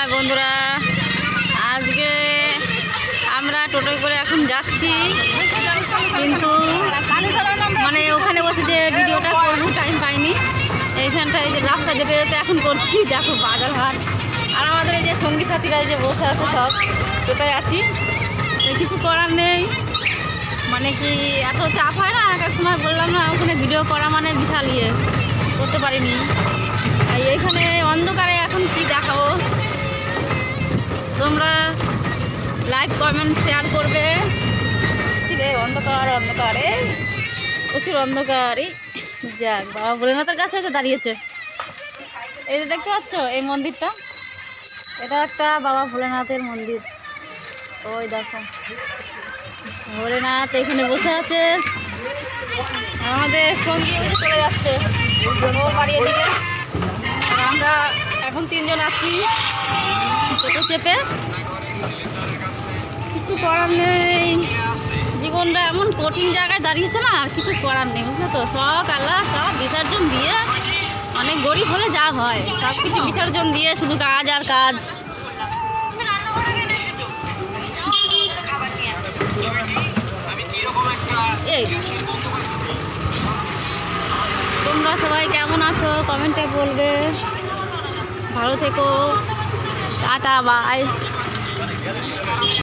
হ্যাঁ বন্ধুরা, আজকে আমরা টোটোয় করে এখন যাচ্ছি, কিন্তু মানে ওখানে বসে যে ভিডিওটা করবো টাইম পাইনি। এইখানটায় যে রাস্তা যেতে যেতে এখন করছি। দেখো বাজারহাট, আর আমাদের এই যে সঙ্গী সাথীরা যে বসে আছে সব টোটোয় আছি। কিছু করার নেই, মানে কি এত চাপ হয় না এক এক সময়। বললাম না, ওখানে ভিডিও করা মানে বিশাল ইয়ে, করতে পারিনি। এইখানে অন্ধকারে এখন কি দেখাবো, তোমরা লাইক কমেন্ট শেয়ার করবে। অন্ধকার অন্ধকারে প্রচুর অন্ধকারই। যাক, বাবা ভোলেনাথের কাছে এসে দাঁড়িয়েছে। এই যে দেখতে পাচ্ছ এই মন্দিরটা, এটা একটা বাবা ভোলেনাথের মন্দির। ওই দেখো ভোলেনাথ এখানে বসে আছে। আমাদের সঙ্গী চলে যাচ্ছে বাড়ি এদিকে। আমরা এখন 3 জন আছি টোটো চেপে। কিছু করার নেই, জীবনটা এমন কঠিন জায়গায় দাঁড়িয়েছে না, আর কিছু করার নেই, বুঝলো তো। শখ আল্লাহ সব বিসর্জন দিয়ে, অনেক গরিব হলে যা হয় সব কিছু বিসর্জন দিয়ে শুধু কাজ আর কাজ। এই তোমরা সবাই কেমন আছো কমেন্টে বলবে। ভালো থেকো, টাটা বাই।